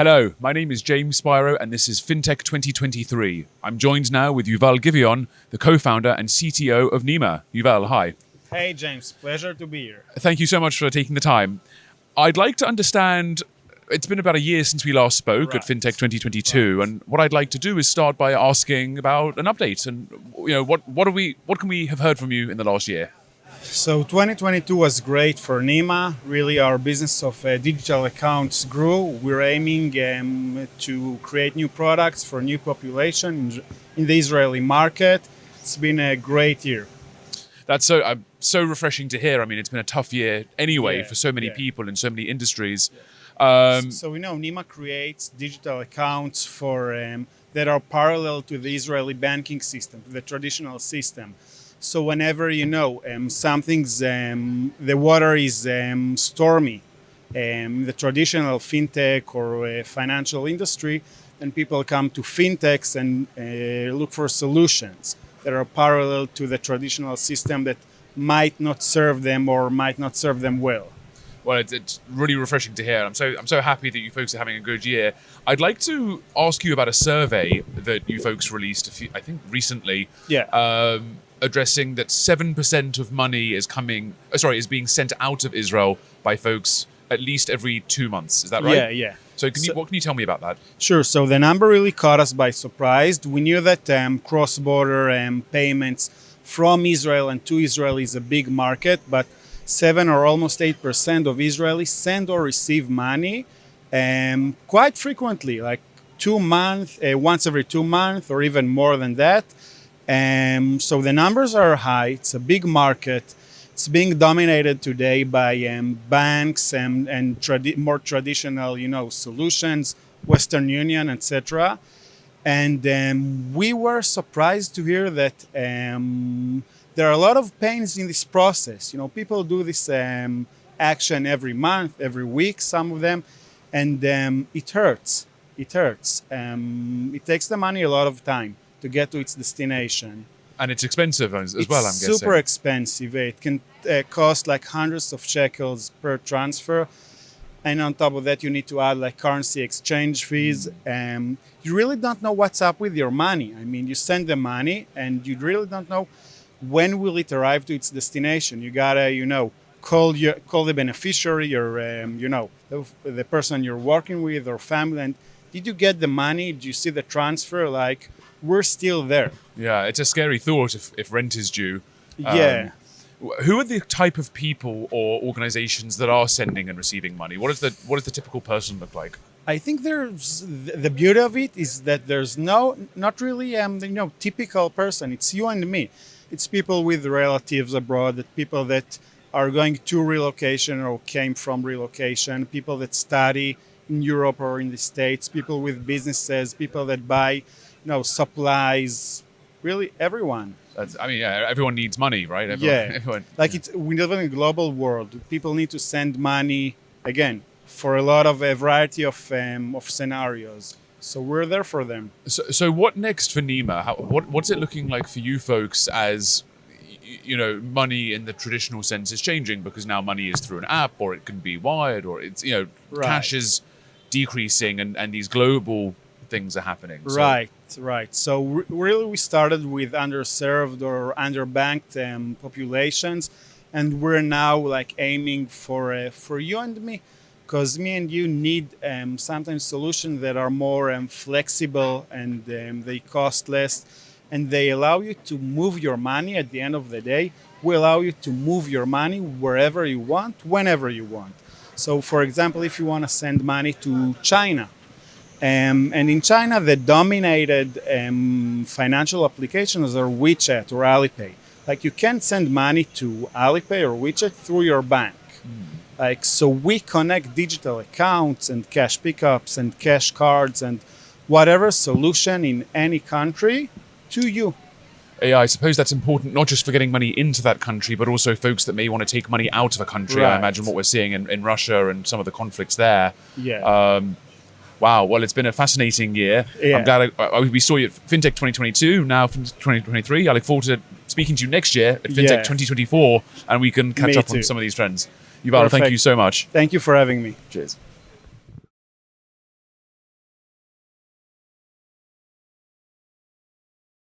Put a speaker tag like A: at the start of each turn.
A: Hello, my name is James Spiro and this is Fintech 2023. I'm joined now with Yuval Giveon, the co-founder and CTO of Neema. Yuval, hi.
B: Hey James, pleasure to be here.
A: Thank you so much for taking the time. I'd like to understand, it's been about a year since we last spoke at Fintech 2022, and what I'd like to do is start by asking about an update and what can we have heard from you in the last year?
B: So 2022 was great for Neema. Really, our business of digital accounts grew. We're aiming to create new products for new population in the Israeli market. It's been a great year.
A: That's so refreshing to hear. I mean, it's been a tough year anyway for so many people in so many industries.
B: So we know Neema creates digital accounts for that are parallel to the Israeli banking system, the traditional system. So whenever the water is stormy, the traditional fintech or financial industry, then people come to fintechs and look for solutions that are parallel to the traditional system that might not serve them or might not serve them well.
A: Well, it's really refreshing to hear. I'm so happy that you folks are having a good year. I'd like to ask you about a survey that you folks released I think recently. Addressing that 7% of money is being sent out of Israel by folks at least every 2 months. Is that right?
B: Yeah.
A: So what can you tell me about that?
B: Sure. So the number really caught us by surprise. We knew that cross-border payments from Israel and to Israel is a big market, but 7 or almost 8% of Israelis send or receive money quite frequently, like once every 2 months or even more than that. So the numbers are high. It's a big market. It's being dominated today by banks and more traditional, solutions, Western Union, etc. And we were surprised to hear that there are a lot of pains in this process. People do this action every month, every week, some of them, and it hurts. It hurts. It takes the money a lot of time to get to its destination.
A: And it's expensive as well, I'm guessing.
B: It's super expensive. It can cost like hundreds of shekels per transfer. And on top of that, you need to add like currency exchange fees. You really don't know what's up with your money. I mean, you send the money and you really don't know when will it arrive to its destination. You gotta, call the beneficiary or, the person you're working with or family. And did you get the money? Did you see the transfer? Like, we're still there.
A: Yeah, it's a scary thought if rent is due.
B: Yeah.
A: Who are the type of people or organizations that are sending and receiving money? What does the typical person look like?
B: I think there's the beauty of it is that there's not really typical person. It's you and me. It's people with relatives abroad, people that are going to relocation or came from relocation, people that study in Europe or in the States, people with businesses, people that buy supplies, really everyone.
A: Everyone needs money, right? Everyone.
B: We live in a global world. People need to send money, again, for a lot of a variety of scenarios. So we're there for them.
A: So what next for Neema? What's it looking like for you folks as, money in the traditional sense is changing because now money is through an app or it can be wired or it's, cash is decreasing and these global things are happening.
B: Right. So really we started with underserved or underbanked populations, and we're now like aiming for you and me, because me and you need sometimes solutions that are more flexible and they cost less and they allow you to move your money at the end of the day. We allow you to move your money wherever you want, whenever you want. So for example, if you want to send money to China, and in China, the dominated financial applications are WeChat or Alipay. Like you can send money to Alipay or WeChat through your bank. So we connect digital accounts and cash pickups and cash cards and whatever solution in any country to you.
A: I suppose that's important, not just for getting money into that country, but also folks that may want to take money out of a country.
B: Right.
A: I imagine what we're seeing in Russia and some of the conflicts there.
B: Yeah.
A: Wow, well, it's been a fascinating year.
B: Yeah.
A: I'm glad we saw you at Fintech 2022, now Fintech 2023. I look forward to speaking to you next year at Fintech 2024, and we can catch up on some of these trends. Yuval, thank you so much.
B: Thank you for having me.
A: Cheers.